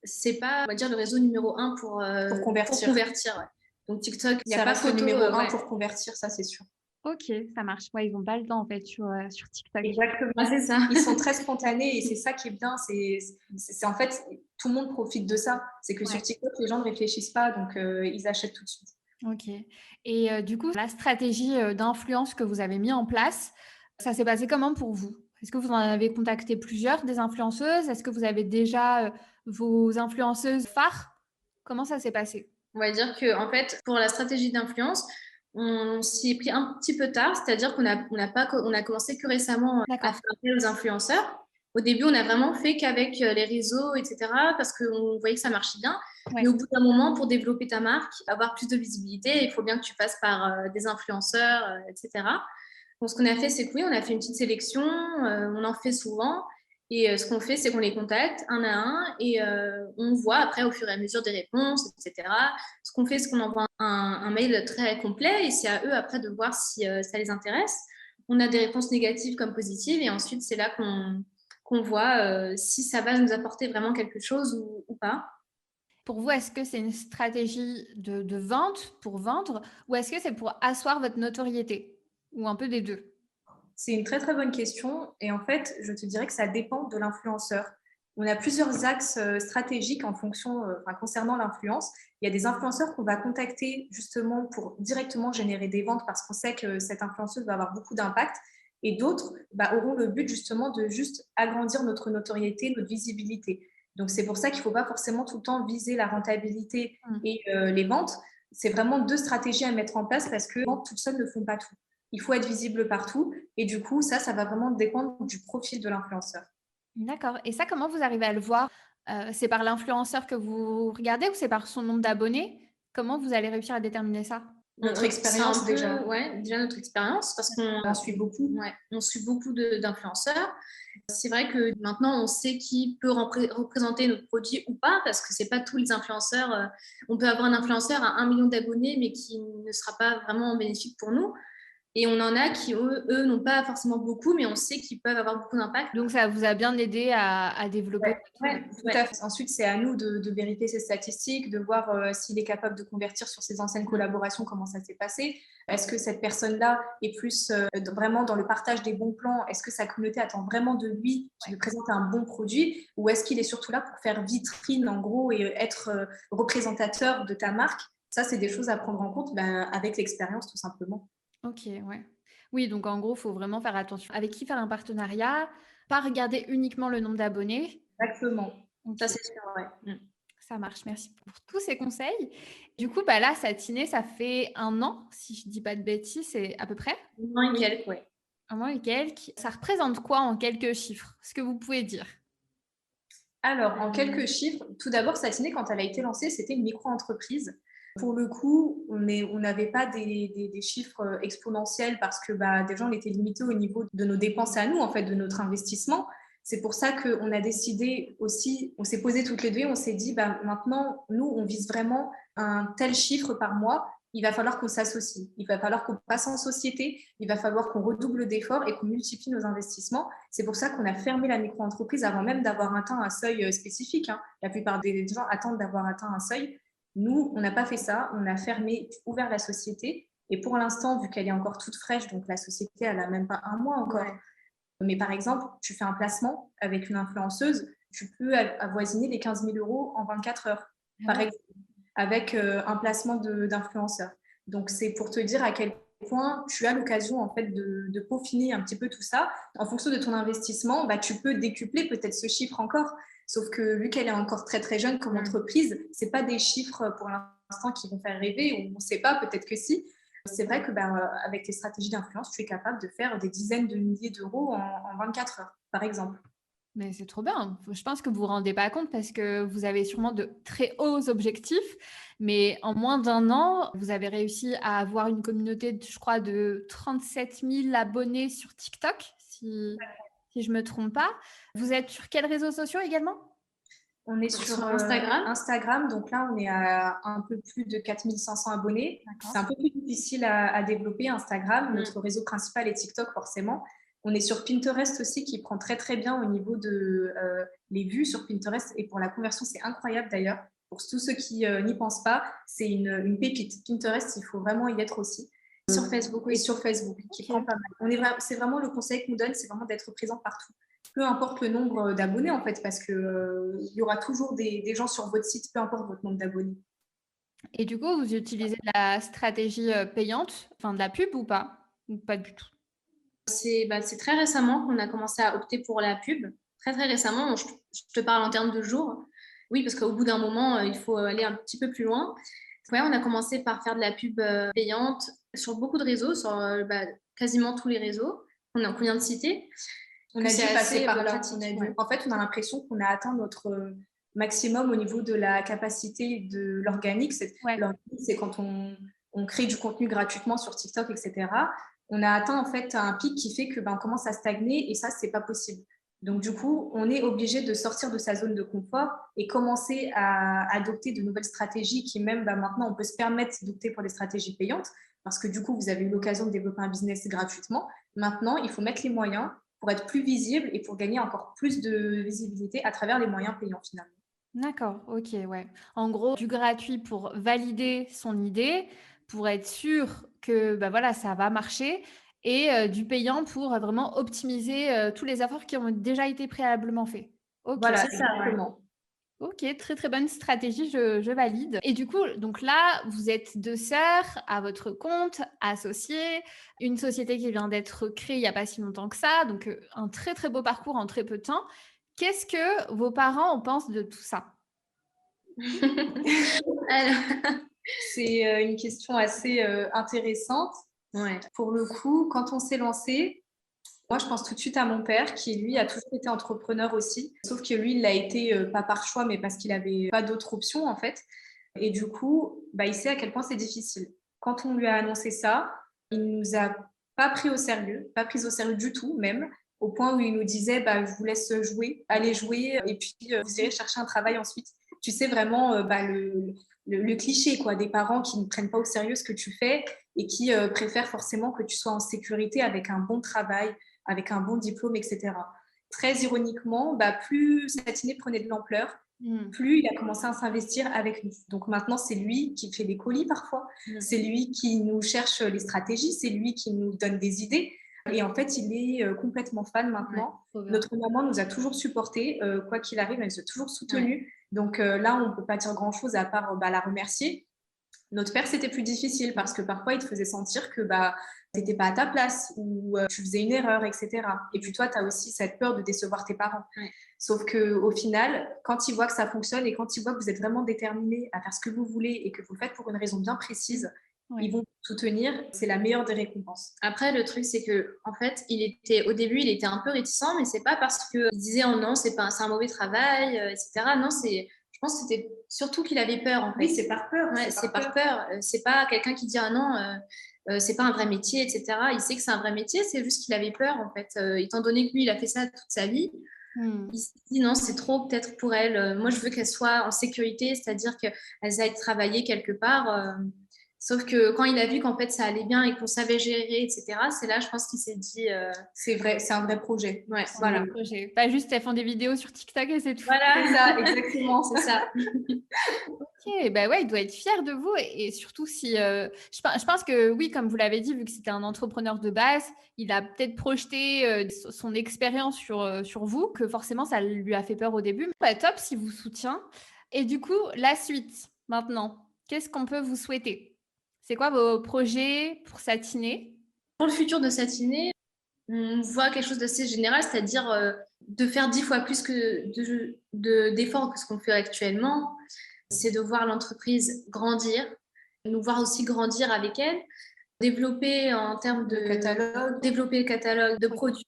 C'est pas, on va dire, le réseau numéro 1 pour convertir. Ouais. Donc TikTok, il n'y a pas photo numéro 1 pour convertir, ça c'est sûr. Ok, ça marche. Ouais, ils n'ont pas le temps en fait sur TikTok. Exactement, c'est ça. Ils sont très spontanés et c'est ça qui est bien. C'est en fait, tout le monde profite de ça. C'est que sur TikTok, les gens ne réfléchissent pas, donc ils achètent tout de suite. Ok. Et du coup, la stratégie d'influence que vous avez mis en place, ça s'est passé comment pour vous? Est-ce que vous en avez contacté plusieurs des influenceuses? Est-ce que vous avez déjà vos influenceuses phares? Comment ça s'est passé? On va dire que en fait, pour la stratégie d'influence, on s'y est pris un petit peu tard, c'est-à-dire qu'on a commencé que récemment à faire appel aux influenceurs. Au début, on a vraiment fait qu'avec les réseaux, etc., parce qu'on voyait que ça marchait bien. Ouais. Mais au bout d'un moment, pour développer ta marque, avoir plus de visibilité, il faut bien que tu passes par des influenceurs, etc. Donc, ce qu'on a fait, c'est que oui, on a fait une petite sélection, on en fait souvent. Et ce qu'on fait, c'est qu'on les contacte un à un et on voit après au fur et à mesure des réponses, etc. Ce qu'on fait, c'est qu'on envoie un mail très complet et c'est à eux après de voir si ça les intéresse. On a des réponses négatives comme positives et ensuite, c'est là qu'on voit si ça va nous apporter vraiment quelque chose ou pas. Pour vous, est-ce que c'est une stratégie de vente pour vendre ou est-ce que c'est pour asseoir votre notoriété ou un peu des deux? C'est une très, très bonne question. Et en fait, je te dirais que ça dépend de l'influenceur. On a plusieurs axes stratégiques concernant l'influence. Il y a des influenceurs qu'on va contacter justement pour directement générer des ventes parce qu'on sait que cette influenceuse va avoir beaucoup d'impact. Et d'autres auront le but justement de juste agrandir notre notoriété, notre visibilité. Donc, c'est pour ça qu'il ne faut pas forcément tout le temps viser la rentabilité et les ventes. C'est vraiment deux stratégies à mettre en place parce que les ventes toutes seules ne font pas tout. Il faut être visible partout. Et du coup, ça va vraiment dépendre du profil de l'influenceur. D'accord. Et ça, comment vous arrivez à le voir? C'est par l'influenceur que vous regardez ou c'est par son nombre d'abonnés? Comment vous allez réussir à déterminer ça? Notre expérience déjà. Ouais, déjà notre expérience parce qu'on suit beaucoup. Ouais, on suit beaucoup d'influenceurs. C'est vrai que maintenant, on sait qui peut représenter notre produit ou pas parce que c'est pas tous les influenceurs. On peut avoir un influenceur à 1 million d'abonnés mais qui ne sera pas vraiment bénéfique pour nous. Et on en a qui, eux n'ont pas forcément beaucoup, mais on sait qu'ils peuvent avoir beaucoup d'impact. Donc, ça vous a bien aidé à développer. Ouais, tout à fait. Ensuite, c'est à nous de vérifier ces statistiques, de voir s'il est capable de convertir sur ses anciennes collaborations, comment ça s'est passé. Est-ce que cette personne-là est plus vraiment dans le partage des bons plans? Est-ce que sa communauté attend vraiment de lui qu'il lui présente un bon produit? Ou est-ce qu'il est surtout là pour faire vitrine, en gros, et être représentateur de ta marque? Ça, c'est des choses à prendre en compte avec l'expérience, tout simplement. Ok, ouais. Oui, donc en gros, il faut vraiment faire attention. Avec qui faire un partenariat, pas regarder uniquement le nombre d'abonnés. Exactement. Okay. Ça, c'est sûr, ouais. Ça marche, merci pour tous ces conseils. Du coup, là, Satinée, ça fait 1 an, si je ne dis pas de bêtises, c'est à peu près 1 an et quelques, oui. 1 an et quelques. Ça représente quoi en quelques chiffres? Ce que vous pouvez dire? Alors, en quelques chiffres, tout d'abord, Satiné, quand elle a été lancée, c'était une micro-entreprise. Pour le coup, on n'avait pas des chiffres exponentiels parce que déjà, on était limité au niveau de nos dépenses à nous, en fait, de notre investissement. C'est pour ça qu'on a décidé aussi, on s'est posé toutes les deux, on s'est dit, maintenant, nous, on vise vraiment un tel chiffre par mois. Il va falloir qu'on s'associe, il va falloir qu'on passe en société, il va falloir qu'on redouble d'efforts et qu'on multiplie nos investissements. C'est pour ça qu'on a fermé la micro-entreprise avant même d'avoir atteint un seuil spécifique. La plupart des gens attendent d'avoir atteint un seuil. Nous, on n'a pas fait ça. On a fermé, ouvert la société. Et pour l'instant, vu qu'elle est encore toute fraîche, donc la société, elle n'a même pas un mois encore. Ouais. Mais par exemple, tu fais un placement avec une influenceuse, tu peux avoisiner les 15 000 € en 24 heures, par exemple, avec un placement d'influenceur. Donc, c'est pour te dire à quel point tu as l'occasion en fait de peaufiner un petit peu tout ça. En fonction de ton investissement, tu peux décupler peut-être ce chiffre encore. Sauf que vu qu'elle est encore très très jeune comme entreprise, c'est pas des chiffres pour l'instant qui vont faire rêver, ou on ne sait pas, peut-être que si. C'est vrai que avec tes stratégies d'influence, tu es capable de faire des dizaines de milliers d'euros en 24 heures, par exemple. Mais c'est trop bien. Je pense que vous vous rendez pas compte parce que vous avez sûrement de très hauts objectifs, mais en moins d'un an, vous avez réussi à avoir une communauté, je crois, de 37 000 abonnés sur TikTok, si je me trompe pas. Vous êtes sur quels réseaux sociaux également ? On est sur Instagram. Donc là, on est à un peu plus de 4500 abonnés. D'accord. C'est un peu plus difficile à développer Instagram. Notre réseau principal est TikTok, forcément. On est sur Pinterest aussi, qui prend très, très bien au niveau de les vues sur Pinterest. Et pour la conversion, c'est incroyable d'ailleurs. Pour tous ceux qui n'y pensent pas, c'est une pépite. Pinterest, il faut vraiment y être aussi. Sur Facebook, et sur Facebook, qui prend pas mal. C'est vraiment le conseil qu'on donne, c'est vraiment d'être présent partout. Peu importe le nombre d'abonnés, en fait, parce qu'il y aura toujours des gens sur votre site, peu importe votre nombre d'abonnés. Et du coup, vous utilisez de la stratégie payante, enfin de la pub ou pas du tout? C'est très récemment qu'on a commencé à opter pour la pub. Très, très récemment, je te parle en termes de jours. Oui, parce qu'au bout d'un moment, il faut aller un petit peu plus loin. Ouais, on a commencé par faire de la pub payante sur beaucoup de réseaux, sur quasiment tous les réseaux qu'on vient de citer. On a dû passer par là. En fait, on a l'impression qu'on a atteint notre maximum au niveau de la capacité de l'organique. L'organique, c'est quand on crée du contenu gratuitement sur TikTok, etc. On a atteint en fait un pic qui fait que on commence à stagner et ça, c'est pas possible. Donc du coup, on est obligé de sortir de sa zone de confort et commencer à adopter de nouvelles stratégies qui même maintenant, on peut se permettre d'opter pour des stratégies payantes parce que du coup, vous avez eu l'occasion de développer un business gratuitement. Maintenant, il faut mettre les moyens pour être plus visible et pour gagner encore plus de visibilité à travers les moyens payants finalement. D'accord, ok, ouais. En gros, du gratuit pour valider son idée, pour être sûr que ça va marcher, et du payant pour vraiment optimiser tous les efforts qui ont déjà été préalablement faits. Okay. Voilà, c'est ça, vraiment. Ok, très très bonne stratégie, je valide. Et du coup, donc là, vous êtes deux sœurs à votre compte, associées, une société qui vient d'être créée il n'y a pas si longtemps que ça, donc un très très beau parcours en très peu de temps. Qu'est-ce que vos parents en pensent de tout ça? Alors, c'est une question assez intéressante. Ouais. Pour le coup, quand on s'est lancé, moi, je pense tout de suite à mon père qui, lui, a toujours été entrepreneur aussi. Sauf que lui, il l'a été pas par choix, mais parce qu'il n'avait pas d'autre option, en fait. Et du coup, il sait à quel point c'est difficile. Quand on lui a annoncé ça, il ne nous a pas pris au sérieux du tout, même, au point où il nous disait je vous laisse jouer, allez jouer, et puis vous irez chercher un travail ensuite. Tu sais, vraiment, le cliché quoi, des parents qui ne prennent pas au sérieux ce que tu fais et qui préfèrent forcément que tu sois en sécurité avec un bon travail, avec un bon diplôme, etc. Très ironiquement, plus Satiné prenait de l'ampleur, plus il a commencé à s'investir avec nous. Donc maintenant, c'est lui qui fait des colis parfois, c'est lui qui nous cherche les stratégies, c'est lui qui nous donne des idées. Et en fait, il est complètement fan maintenant. Ouais, notre maman nous a toujours supportés, quoi qu'il arrive, elle nous a toujours soutenus. Ouais. Donc là, on ne peut pas dire grand-chose à part la remercier. Notre père, c'était plus difficile parce que parfois, il te faisait sentir que tu n'étais pas à ta place ou tu faisais une erreur, etc. Et puis toi, tu as aussi cette peur de décevoir tes parents. Ouais. Sauf qu'au final, quand ils voient que ça fonctionne et quand ils voient que vous êtes vraiment déterminé à faire ce que vous voulez et que vous le faites pour une raison bien précise ils vont te soutenir, c'est la meilleure des récompenses. Après, le truc, c'est que en fait, au début, il était un peu réticent, mais c'est pas parce qu'il disait oh non, c'est un mauvais travail, etc. Non, je pense que c'était surtout qu'il avait peur en fait. Oui, c'est par peur. Ouais, c'est par peur. C'est pas quelqu'un qui dit ah non, c'est pas un vrai métier, etc. Il sait que c'est un vrai métier, c'est juste qu'il avait peur en fait. Étant donné que lui, il a fait ça toute sa vie, il se dit non, c'est trop peut-être pour elle. Moi, je veux qu'elle soit en sécurité, c'est-à-dire qu'elle aille travailler quelque part. Sauf que quand il a vu qu'en fait ça allait bien et qu'on savait gérer, etc., c'est là, je pense qu'il s'est dit c'est vrai, c'est un vrai projet. Ouais, voilà. Un projet. Pas juste elles font des vidéos sur TikTok et c'est tout. Voilà, c'est ça, exactement, c'est ça. Ok, bah ouais, il doit être fier de vous et surtout si je pense que oui, comme vous l'avez dit, vu que c'était un entrepreneur de base, il a peut-être projeté son expérience sur vous, que forcément ça lui a fait peur au début. Bah, top s'il vous soutient. Et du coup, la suite maintenant, qu'est-ce qu'on peut vous souhaiter? C'est quoi vos projets pour Satiné? Pour le futur de Satiné, on voit quelque chose d'assez général, c'est-à-dire de faire 10 fois plus d'efforts que ce qu'on fait actuellement. C'est de voir l'entreprise grandir, nous voir aussi grandir avec elle, développer en termes de catalogue, développer le catalogue de produits,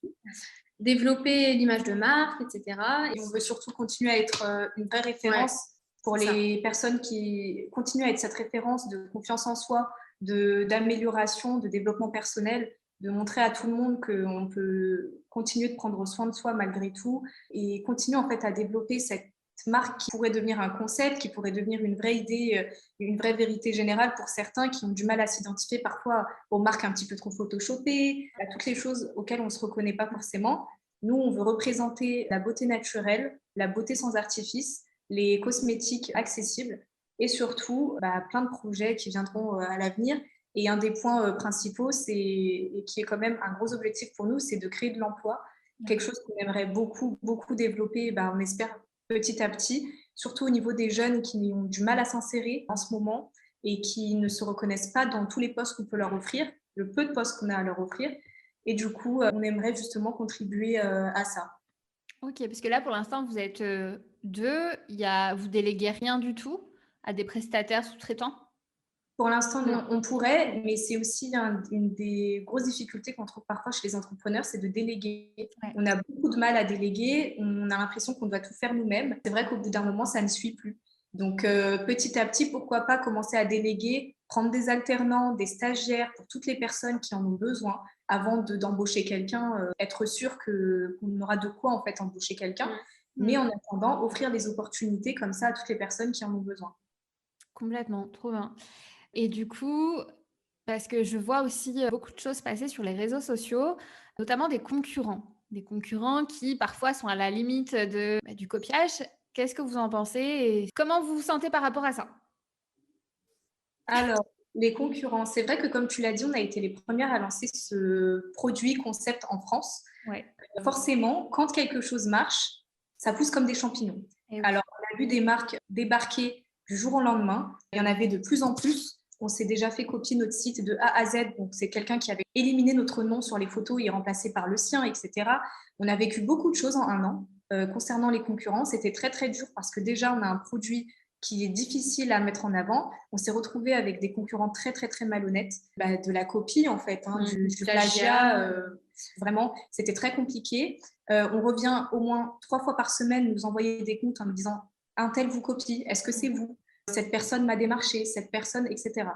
développer l'image de marque, etc. Et on veut surtout continuer à être une vraie référence pour les personnes qui continuent à être cette référence de confiance en soi, d'amélioration, de développement personnel, de montrer à tout le monde qu'on peut continuer de prendre soin de soi malgré tout et continuer en fait à développer cette marque qui pourrait devenir un concept, qui pourrait devenir une vraie idée, une vraie vérité générale pour certains qui ont du mal à s'identifier parfois aux marques un petit peu trop photoshopées, à toutes les choses auxquelles on ne se reconnaît pas forcément. Nous, on veut représenter la beauté naturelle, la beauté sans artifice, les cosmétiques accessibles et surtout plein de projets qui viendront à l'avenir. Et un des points principaux, et qui est quand même un gros objectif pour nous, c'est de créer de l'emploi, quelque chose qu'on aimerait beaucoup, beaucoup développer, on espère petit à petit, surtout au niveau des jeunes qui ont du mal à s'insérer en ce moment et qui ne se reconnaissent pas dans tous les postes qu'on peut leur offrir, le peu de postes qu'on a à leur offrir. Et du coup, on aimerait justement contribuer à ça. Ok, parce que là, pour l'instant, vous êtes deux. Vous déléguez rien du tout à des prestataires sous-traitants? Pour l'instant, non. On pourrait, mais c'est aussi une des grosses difficultés qu'on trouve parfois chez les entrepreneurs, c'est de déléguer. Ouais. On a beaucoup de mal à déléguer. On a l'impression qu'on doit tout faire nous-mêmes. C'est vrai qu'au bout d'un moment, ça ne suit plus. Donc, petit à petit, pourquoi pas commencer à déléguer, prendre des alternants, des stagiaires pour toutes les personnes qui en ont besoin avant d'embaucher quelqu'un, être sûr qu'on aura de quoi en fait embaucher quelqu'un. Mais en attendant, offrir des opportunités comme ça à toutes les personnes qui en ont besoin. Complètement, trop bien. Et du coup, parce que je vois aussi beaucoup de choses passer sur les réseaux sociaux, notamment des concurrents qui parfois sont à la limite du copiage. Qu'est-ce que vous en pensez et comment vous vous sentez par rapport à ça? Alors, les concurrents, c'est vrai que comme tu l'as dit, on a été les premières à lancer ce produit concept en France. Ouais. Forcément, quand quelque chose marche, ça pousse comme des champignons. Oui. Alors, on a vu des marques débarquer du jour au lendemain. Il y en avait de plus en plus. On s'est déjà fait copier notre site de A à Z. Donc, c'est quelqu'un qui avait éliminé notre nom sur les photos et remplacé par le sien, etc. On a vécu beaucoup de choses en un an. Concernant les concurrents, c'était très, très dur parce que déjà, on a un produit qui est difficile à mettre en avant. On s'est retrouvé avec des concurrents très, très, très malhonnêtes. De la copie, en fait, du plagiat. Vraiment, c'était très compliqué. On revient au moins 3 fois par semaine nous envoyer des comptes en nous disant « un tel vous copie, est-ce que c'est vous ? Cette personne m'a démarché, cette personne, etc. »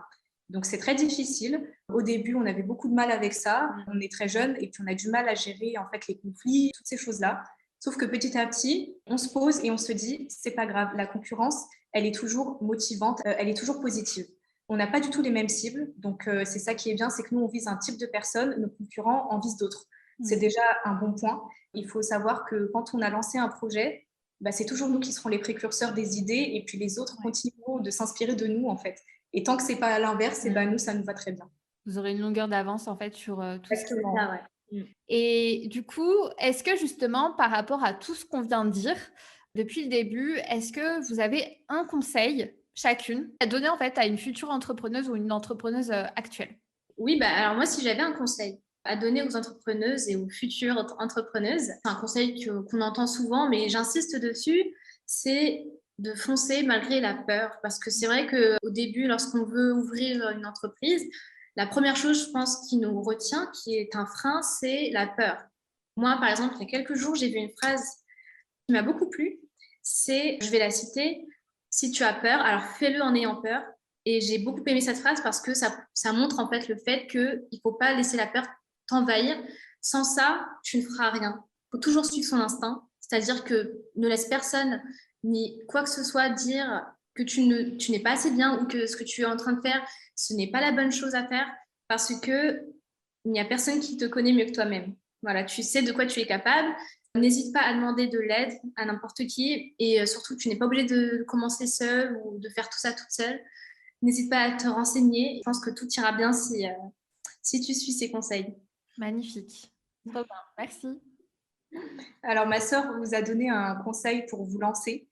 Donc, c'est très difficile. Au début, on avait beaucoup de mal avec ça. On est très jeunes et puis on a du mal à gérer en fait, les conflits, toutes ces choses-là. Sauf que petit à petit, on se pose et on se dit « c'est pas grave, la concurrence, elle est toujours motivante, elle est toujours positive. » On n'a pas du tout les mêmes cibles. Donc, c'est ça qui est bien, c'est que nous, on vise un type de personnes, nos concurrents en visent d'autres. C'est déjà un bon point. Il faut savoir que quand on a lancé un projet, c'est toujours nous qui serons les précurseurs des idées et puis les autres continueront de s'inspirer de nous, en fait. Et tant que ce n'est pas à l'inverse, nous, ça nous va très bien. Vous aurez une longueur d'avance, en fait, sur tout Exactement. ça. Ouais. Et du coup, est-ce que justement, par rapport à tout ce qu'on vient de dire, depuis le début, est-ce que vous avez un conseil chacune à donner en fait à une future entrepreneuse ou une entrepreneuse actuelle? Oui, alors moi, si j'avais un conseil à donner aux entrepreneuses et aux futures entrepreneuses, c'est un conseil qu'on entend souvent, mais j'insiste dessus, c'est de foncer malgré la peur. Parce que c'est vrai qu'au début, lorsqu'on veut ouvrir une entreprise, la première chose, je pense, qui nous retient, qui est un frein, c'est la peur. Moi, par exemple, il y a quelques jours, j'ai vu une phrase qui m'a beaucoup plu. C'est, je vais la citer, si tu as peur, alors fais-le en ayant peur. Et j'ai beaucoup aimé cette phrase parce que ça montre en fait le fait qu'il ne faut pas laisser la peur t'envahir. Sans ça, tu ne feras rien. Il faut toujours suivre son instinct. C'est-à-dire que ne laisse personne ni quoi que ce soit dire que tu n'es pas assez bien ou que ce que tu es en train de faire, ce n'est pas la bonne chose à faire parce que il n'y a personne qui te connaît mieux que toi-même. Voilà, tu sais de quoi tu es capable. N'hésite pas à demander de l'aide à n'importe qui et surtout, tu n'es pas obligé de commencer seule ou de faire tout ça toute seule. N'hésite pas à te renseigner. Je pense que tout ira bien si tu suis ces conseils. Magnifique. Trop bien. Merci. Alors, ma sœur vous a donné un conseil pour vous lancer.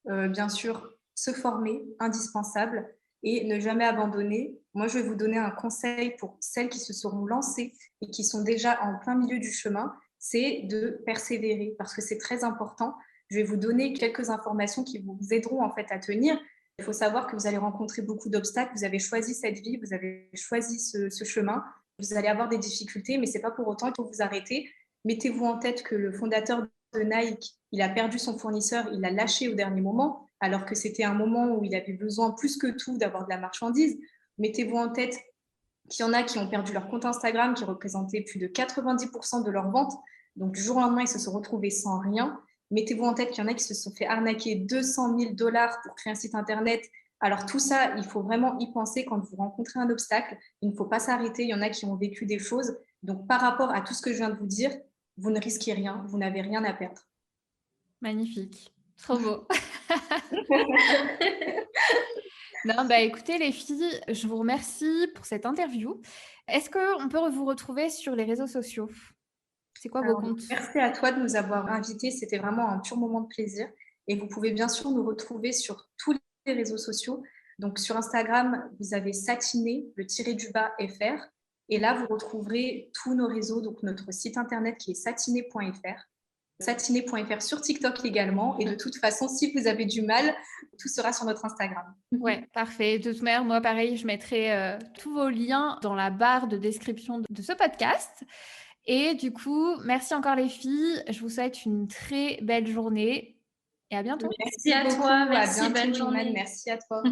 Bien sûr, se former, indispensable, et ne jamais abandonner. Moi, je vais vous donner un conseil pour celles qui se seront lancées et qui sont déjà en plein milieu du chemin, c'est de persévérer parce que c'est très important. Je vais vous donner quelques informations qui vous aideront en fait à tenir. Il faut savoir que vous allez rencontrer beaucoup d'obstacles. Vous avez choisi cette vie, vous avez choisi ce chemin. Vous allez avoir des difficultés, mais ce n'est pas pour autant qu'il faut vous arrêter. Mettez-vous en tête que le fondateur de Nike, il a perdu son fournisseur, il l'a lâché au dernier moment, alors que c'était un moment où il avait besoin plus que tout d'avoir de la marchandise. Mettez-vous en tête qu'il y en a qui ont perdu leur compte Instagram, qui représentait plus de 90% de leurs ventes. Donc, du jour au lendemain, ils se sont retrouvés sans rien. Mettez-vous en tête qu'il y en a qui se sont fait arnaquer 200 000 $ pour créer un site Internet. Alors, tout ça, il faut vraiment y penser quand vous rencontrez un obstacle. Il ne faut pas s'arrêter. Il y en a qui ont vécu des choses. Donc, par rapport à tout ce que je viens de vous dire, vous ne risquez rien. Vous n'avez rien à perdre. Magnifique. Trop beau. Non, écoutez les filles, je vous remercie pour cette interview. Est-ce qu'on peut vous retrouver sur les réseaux sociaux? C'est quoi vos comptes? Merci à toi de nous avoir invités. C'était vraiment un pur moment de plaisir. Et vous pouvez bien sûr nous retrouver sur tous les réseaux sociaux. Donc sur Instagram, vous avez Satiné, _FR. Et là, vous retrouverez tous nos réseaux, donc notre site internet qui est satiné.fr. Satiné.fr sur TikTok également. Et de toute façon, si vous avez du mal, tout sera sur notre Instagram. Ouais, parfait. De toute manière, moi, pareil, je mettrai tous vos liens dans la barre de description de ce podcast. Et du coup, merci encore les filles. Je vous souhaite une très belle journée et à bientôt. Merci à toi. Merci, à bientôt, belle journée. Merci à toi.